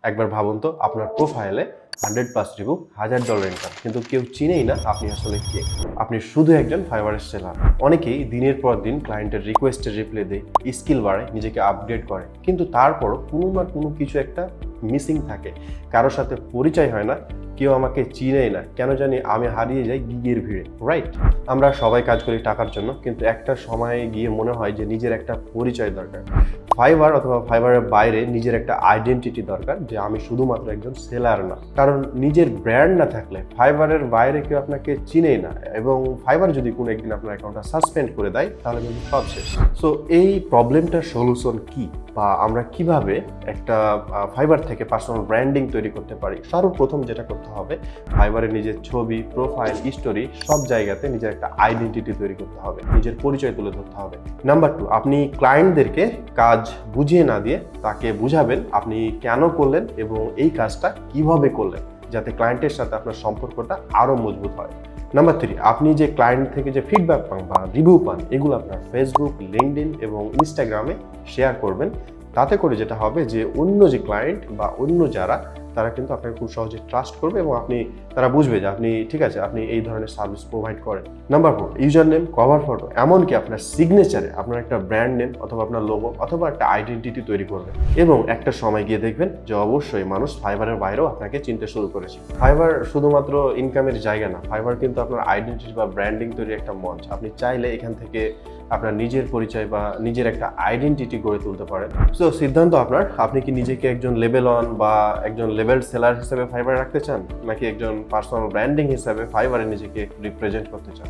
একবার ভাবুন তো আপনার প্রোফাইলে 100+ রিভিউ, $1000 ইনকাম, কিন্তু কেউ চিনেই না আপনি আসলে কে। আপনি শুধু একজন ফাইবারের সেলার। অনেকেই দিনের পর দিন ক্লায়েন্টের রিকোয়েস্টের রিপ্লাই দেয়, স্কিল বাড়ে, নিজেকে আপডেট করে, কিন্তু তারপরও কোনো না কোনো কিছু একটা মিসিং থাকে। কারোর সাথে পরিচয় হয় না, কেউ আমাকে চিনেই না, কেন জানি আমি হারিয়ে যাই গিগের ভিড়ে, রাইট? আমরা সবাই কাজ করি টাকার জন্য, কিন্তু একটা সময়ে গিয়ে মনে হয় যে নিজের একটা পরিচয় দরকার। ফাইবার অথবা ফাইবারের বাইরে নিজের একটা আইডেন্টিটি দরকার, যে আমি শুধুমাত্র একজন সেলার না। কারণ নিজের ব্র্যান্ড না থাকলে ফাইবারের বাইরে কেউ আপনাকে চিনেই না, এবং ফাইবার যদি কোনো একদিন আপনার অ্যাকাউন্টটা সাসপেন্ড করে দেয় তাহলে কিন্তু সব শেষ। সো এই প্রবলেমটার সলিউশন কি, বা আমরা কিভাবে একটা ফাইবার থেকে পার্সোনাল ব্র্যান্ডিং তৈরি করতে পারি? সর্বপ্রথম যেটা করতে হবে, ফাইবারে নিজের ছবি, প্রোফাইল, স্টোরি সব জায়গাতে নিজের একটা আইডেন্টিটি তৈরি করতে হবে, নিজের পরিচয় তুলে ধরতে হবে। নাম্বার 2, আপনি ক্লায়েন্টদেরকে কাজ বুঝিয়ে না দিয়ে তাকে বুঝাবেন আপনি কেন করলেন এবং এই কাজটা কিভাবে করলেন, যাতে ক্লায়েন্টের সাথে আপনার সম্পর্কটা আরো মজবুত হয়। নাম্বার 3, আপনি যে ক্লায়েন্ট থেকে যে ফিডব্যাক পান বা রিভিউ পান, এগুলো আপনার ফেসবুক, লিঙ্কডইন এবং ইনস্টাগ্রামে শেয়ার করবেন। তাতে করে যেটা হবে যে অন্য যে ক্লায়েন্ট বা অন্য যারা, তারা কিন্তু আপনাকে খুব সহজে ট্রাস্ট করবে, এবং তারা বুঝবে যে আপনি ঠিক আছে, আপনি এই ধরনের সার্ভিস প্রোভাইড করেন। Number 4, user name, cover photo, এমনকি আপনার সিগনেচারে আপনার একটা ব্র্যান্ড নেম অথবা আপনার লোগো অথবা একটা আইডেন্টিটি তৈরি করবেন। এবং একটা সময় গিয়ে দেখবেন যে অবশ্যই মানুষ ফাইবারের বাইরেও আপনাকে চিনতে শুরু করেছে। ফাইবার শুধুমাত্র ইনকামের জায়গা না, ফাইবার কিন্তু আপনার আইডেন্টিটি বা ব্র্যান্ডিং তৈরির একটা মঞ্চ। আপনি চাইলে এখান থেকে আপনার নিজের পরিচয় বা নিজের একটা আইডেন্টিটি গড়ে তুলতে পারেন। সো সিদ্ধান্ত আপনার, আপনি কি নিজেকে একজন লেভেল 1 বা একজন লেভেল সেলার হিসেবে ফাইবারে রাখতে চান, নাকি একজন পার্সোনাল ব্র্যান্ডিং হিসেবে ফাইবারে নিজেকে রিপ্রেজেন্ট করতে চান?